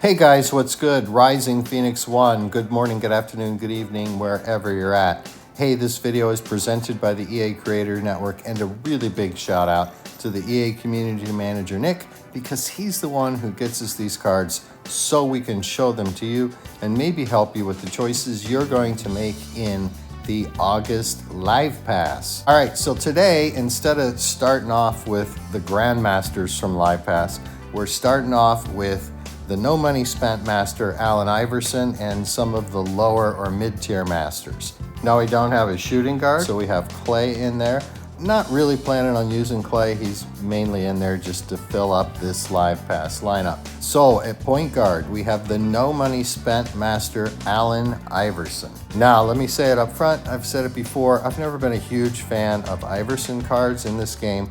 Hey guys, what's good? Rising Phoenix 1. Good morning, good afternoon, good evening, wherever you're at. Hey, this video is presented by the EA Creator Network, and a really big shout out to the EA Community Manager, Nick, because he's the one who gets us these cards so we can show them to you and maybe help you with the choices you're going to make in the August Live Pass. All right, so today, instead of starting off with the Grandmasters from Live Pass, we're starting off with the no money spent master Allen Iverson and some of the lower or mid-tier masters. Now we don't have a shooting guard, so we have Clay in there. Not really planning on using Clay. He's mainly in there just to fill up this Live Pass lineup. So at point guard, we have the no money spent master Allen Iverson. Now let me say it up front, I've said it before, I've never been a huge fan of Iverson cards in this game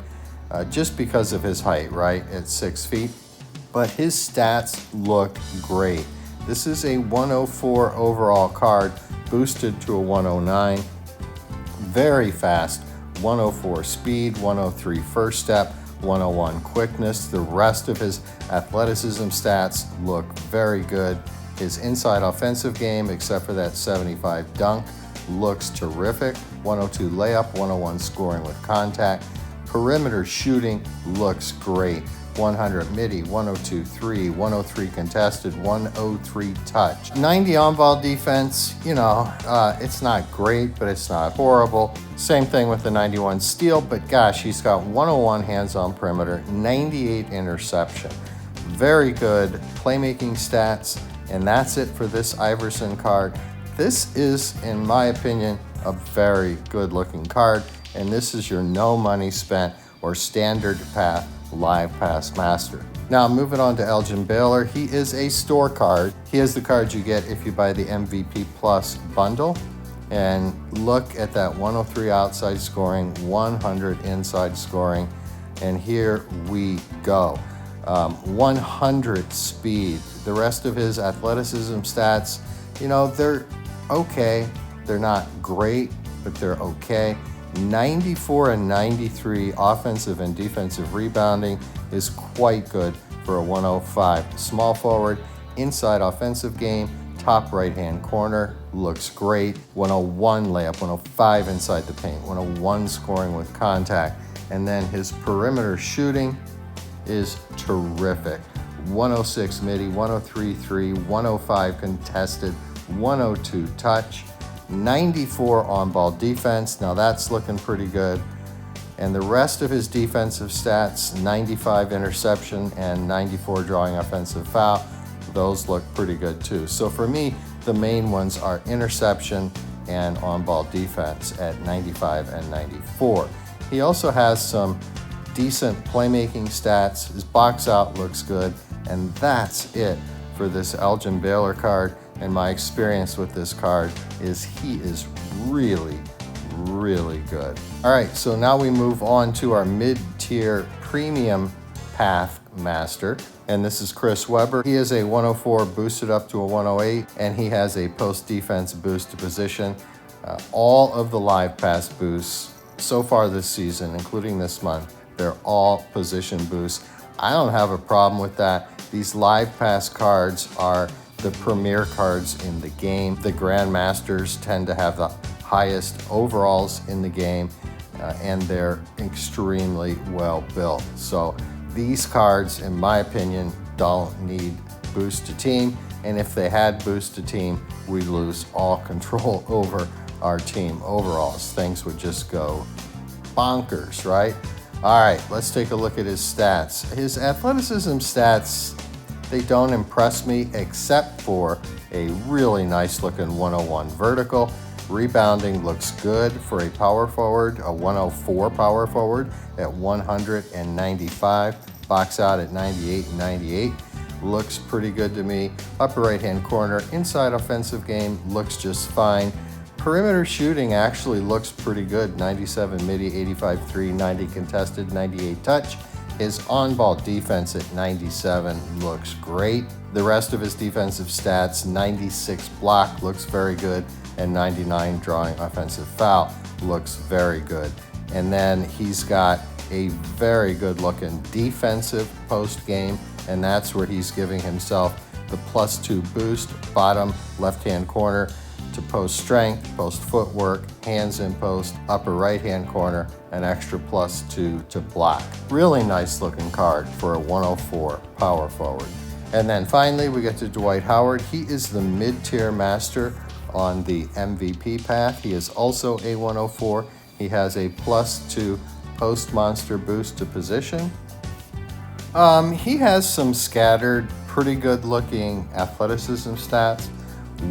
just because of his height, right? At 6 feet. But his stats look great. This is a 104 overall card, boosted to a 109. Very fast, 104 speed, 103 first step, 101 quickness. The rest of his athleticism stats look very good. His inside offensive game, except for that 75 dunk, looks terrific. 102 layup, 101 scoring with contact. Perimeter shooting looks great. 100 midi, 102 3, 103 contested, 103 touch. 90 on-ball defense, it's not great, but it's not horrible. Same thing with the 91 steal, but gosh, he's got 101 hands-on perimeter, 98 interception. Very good playmaking stats, and that's it for this Iverson card. This is, in my opinion, a very good-looking card, and this is your no money spent or standard path Live Pass Master. Now moving on to ELGIN Baylor, he is a store card. He is the card you get if you buy the MVP Plus bundle. And look at that 103 outside scoring, 100 inside scoring, and here we go. 100 speed. The rest of his athleticism stats, they're okay. They're not great, but they're okay. 94 and 93 offensive and defensive rebounding is quite good for a 105. Small forward, inside offensive game, top right hand corner, looks great. 101 layup, 105 inside the paint, 101 scoring with contact. And then his perimeter shooting is terrific. 106 midi, 103 3, 105 contested, 102 touch. 94 on-ball defense, now that's looking pretty good. And the rest of his defensive stats, 95 interception and 94 drawing offensive foul, those look pretty good too. So for me, the main ones are interception and on-ball defense at 95 and 94. He also has some decent playmaking stats. His box out looks good, and that's it for this ELGIN Baylor card. And my experience with this card is he is really, really good. All right, so now we move on to our mid-tier premium path master. And this is Chris Webber. He is a 104 boosted up to a 108, and he has a post defense boost to position. All of the Live Pass boosts so far this season, including this month, they're all position boosts. I don't have a problem with that. These Live Pass cards are the premier cards in the game. The Grandmasters tend to have the highest overalls in the game, and they're extremely well built. So these cards, in my opinion, don't need boost to team, and if they had boost to team, we'd lose all control over our team overalls. Things would just go bonkers, right? All right, let's take a look at his stats. His athleticism stats, they don't impress me except for a really nice looking 101 vertical. Rebounding looks good for a power forward, a 104 power forward at 195. Box out at 98 and 98. Looks pretty good to me. Upper right hand corner, inside offensive game looks just fine. Perimeter shooting actually looks pretty good. 97 midi, 85 3, 90 contested, 98 touch. His on-ball defense at 97 looks great. The rest of his defensive stats, 96 block looks very good, and 99 drawing offensive foul looks very good. And then he's got a very good looking defensive post game, and that's where he's giving himself the +2 boost, bottom left-hand corner to post strength, post footwork, hands in post, upper right-hand corner, an extra +2 to block. Really nice looking card for a 104 power forward. And then finally, we get to Dwight Howard. He is the mid-tier master on the MVP path. He is also a 104. He has a +2 post monster boost to position. He has some scattered, pretty good looking athleticism stats.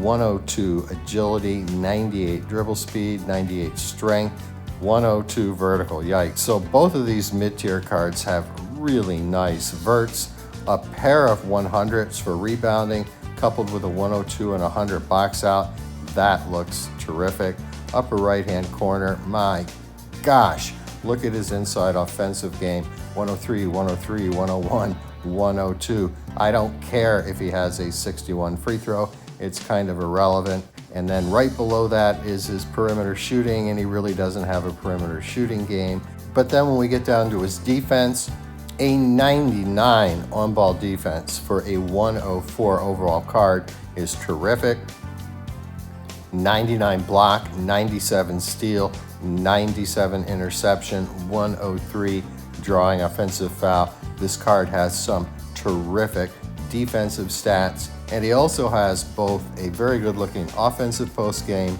102 agility, 98 dribble speed, 98 strength, 102 vertical. Yikes. So both of these mid-tier cards have really nice verts. A pair of 100s for rebounding, coupled with a 102 and 100 box out. That looks terrific. Upper right-hand corner, my gosh, look at his inside offensive game. 103, 103, 101, 102. I don't care if he has a 61 free throw. It's kind of irrelevant. And then right below that is his perimeter shooting, and he really doesn't have a perimeter shooting game. But then when we get down to his defense, a 99 on-ball defense for a 104 overall card is terrific. 99 block, 97 steal, 97 interception, 103 drawing offensive foul. This card has some terrific defensive stats, and he also has both a very good looking offensive post game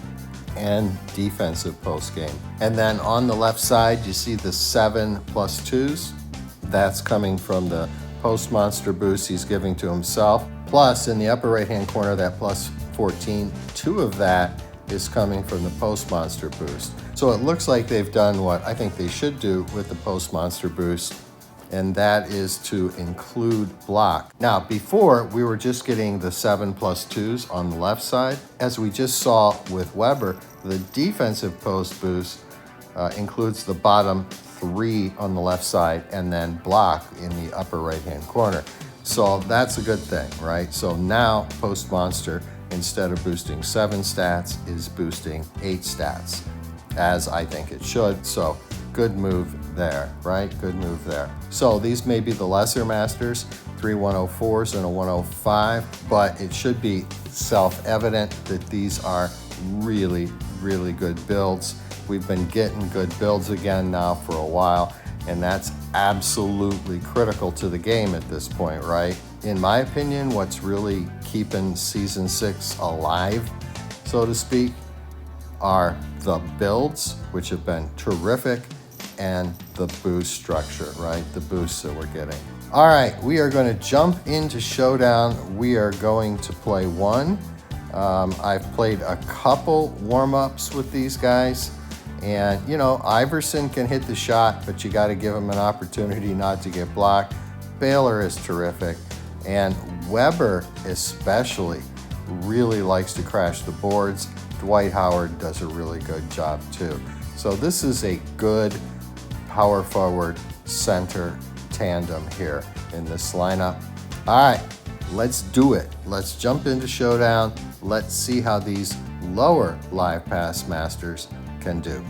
and defensive post game. And then on the left side, you see the 7+2s. That's coming from the post monster boost he's giving to himself. Plus, in the upper right hand corner, that +14, 2 of that is coming from the post monster boost. So it looks like they've done what I think they should do with the post monster boost, and that is to include block. Now, before we were just getting the 7+2s on the left side. As we just saw with Weber, the defensive post boost includes the bottom 3 on the left side and then block in the upper right hand corner. So that's a good thing, right? So now post monster, instead of boosting 7 stats, is boosting 8 stats, as I think it should. So good move there, right? Good move there. So these may be the lesser masters, 3 104s and a 105, but it should be self-evident that these are really, really good builds. We've been getting good builds again now for a while, and that's absolutely critical to the game at this point, right? In my opinion, what's really keeping Season 6 alive, so to speak, are the builds, which have been terrific, and the boost structure, right? The boosts that we're getting. All right, we are going to jump into Showdown. We are going to play one. I've played a couple warm-ups with these guys. And, you know, Iverson can hit the shot, but you got to give him an opportunity not to get blocked. Baylor is terrific. And Weber especially really likes to crash the boards. Dwight Howard does a really good job too. So this is a good power forward center tandem here in this lineup. All right, let's do it. Let's jump into Showdown. Let's see how these lower live pass masters can do.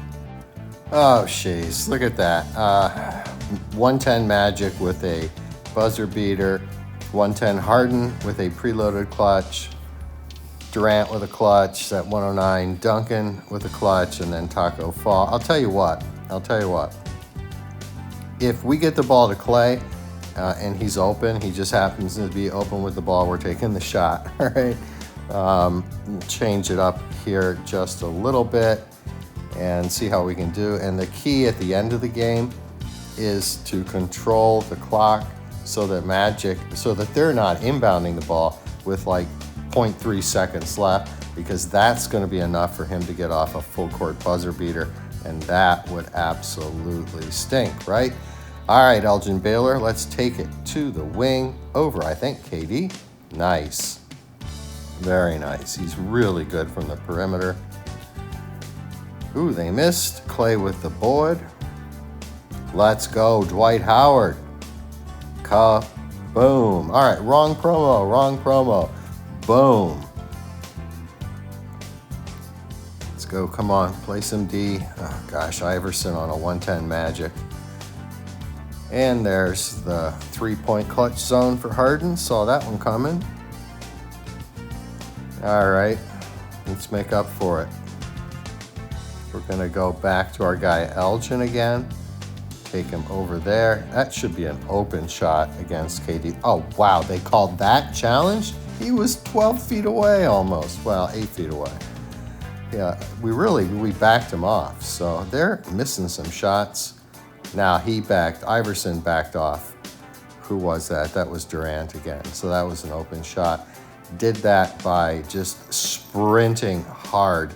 Oh, jeez, look at that. 110 Magic with a buzzer beater, 110 Harden with a preloaded clutch, Durant with a clutch, that 109 Duncan with a clutch, and then Taco Fall. I'll tell you what. If we get the ball to Clay and he's open, he just happens to be open with the ball, we're taking the shot, all right? Change it up here just a little bit and see how we can do. And the key at the end of the game is to control the clock so that they're not inbounding the ball with like 0.3 seconds left, because that's going to be enough for him to get off a full court buzzer beater, and that would absolutely stink, right? All right, Elgin Baylor, let's take it to the wing over, I think, KD. Nice. Very nice. He's really good from the perimeter. Ooh, they missed. Clay with the board. Let's go, Dwight Howard. Boom. All right, wrong promo. Boom. Let's go, come on, play some D. Oh gosh, Iverson on a 110 Magic. And there's the 3-point clutch zone for Harden. Saw that one coming. All right, let's make up for it. We're gonna go back to our guy ELGIN again. Take him over there. That should be an open shot against KD. Oh, wow, they called that challenge? He was 12 feet away almost. Well, 8 feet away. Yeah, we backed him off. So they're missing some shots. Now Iverson backed off. Who was that? That was Durant again. So that was an open shot. Did that by just sprinting hard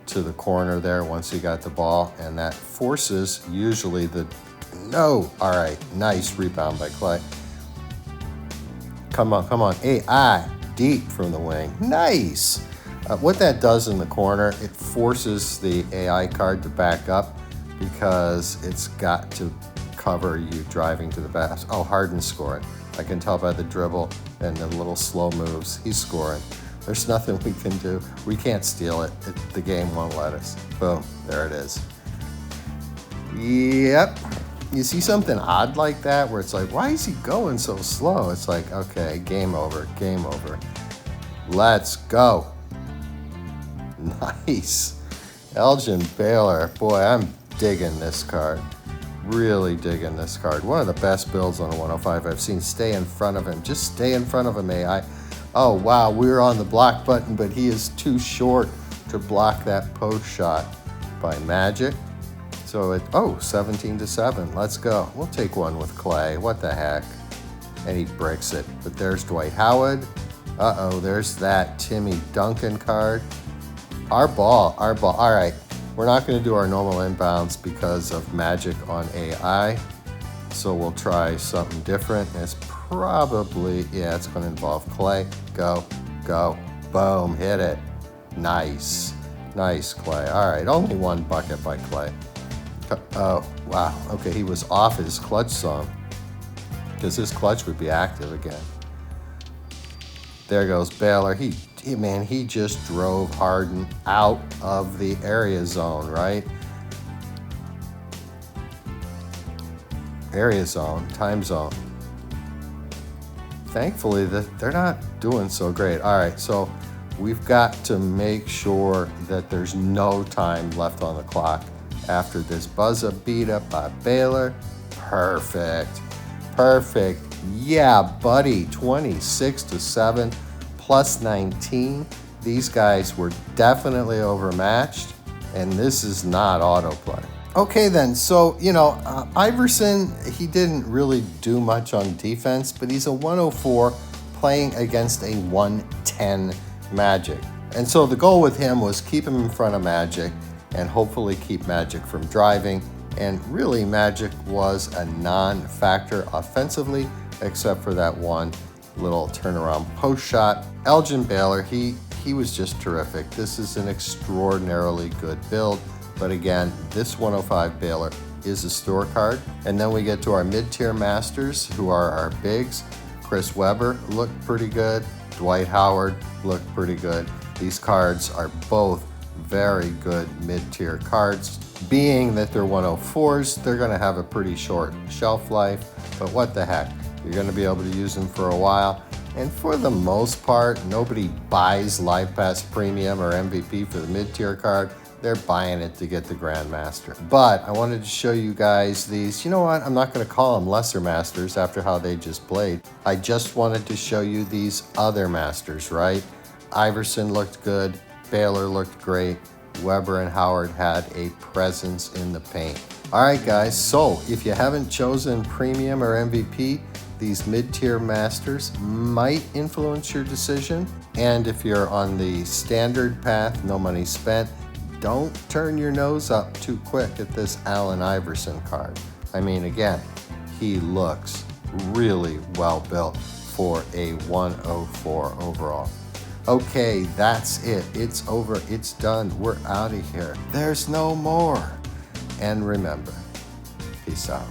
to the corner there once he got the ball, and that forces usually all right, nice rebound by Clay. Come on, AI, deep from the wing, nice. What that does in the corner, it forces the AI card to back up because it's got to cover you driving to the basket. Oh, Harden's scoring. I can tell by the dribble and the little slow moves, he's scoring. There's nothing we can do. We can't steal it. The game won't let us. Boom, there it is. Yep. You see something odd like that where it's like, why is he going so slow? It's like, okay, game over. Let's go. Nice. ELGIN Baylor. Boy, I'm digging this card. Really digging this card. One of the best builds on a 105 I've seen. Stay in front of him. Just stay in front of him, AI. Oh, wow, we're on the block button, but he is too short to block that post shot by Magic. So 17-7, let's go. We'll take one with Clay, what the heck. And he breaks it, but there's Dwight Howard. There's that Timmy Duncan card. Our ball, all right. We're not gonna do our normal inbounds because of Magic on AI. So we'll try something different. It's probably, it's gonna involve Clay. Go, boom, hit it. Nice, Clay. All right, only one bucket by Clay. Oh, wow, okay, he was off his clutch song because his clutch would be active again. There goes Baylor. He just drove Harden out of the area zone, right? Area zone, time zone. Thankfully, they're not doing so great. All right, so we've got to make sure that there's no time left on the clock after this buzzer beat up by Baylor. Perfect. Yeah, buddy, 26-7 plus 19. These guys were definitely overmatched, and this is not autoplay. Okay then, so, Iverson, he didn't really do much on defense, but he's a 104 playing against a 110 Magic. And so the goal with him was keep him in front of Magic and hopefully keep Magic from driving. And really, Magic was a non-factor offensively, except for that one little turnaround post shot. ELGIN Baylor, he was just terrific. This is an extraordinarily good build. But again, this 105 Baylor is a store card. And then we get to our mid-tier masters, who are our bigs. Chris Webber looked pretty good. Dwight Howard looked pretty good. These cards are both very good mid-tier cards. Being that they're 104s, they're gonna have a pretty short shelf life, but what the heck? You're gonna be able to use them for a while. And for the most part, nobody buys Live Pass Premium or MVP for the mid-tier card. They're buying it to get the Grandmaster. But I wanted to show you guys these. You know what? I'm not going to call them lesser masters after how they just played. I just wanted to show you these other masters, right? Iverson looked good. Baylor looked great. Webber and Howard had a presence in the paint. All right, guys. So if you haven't chosen Premium or MVP, these mid-tier masters might influence your decision. And if you're on the standard path, no money spent, don't turn your nose up too quick at this Allen Iverson card. I mean, again, he looks really well built for a 104 overall. Okay, that's it. It's over. It's done. We're out of here. There's no more. And remember, peace out.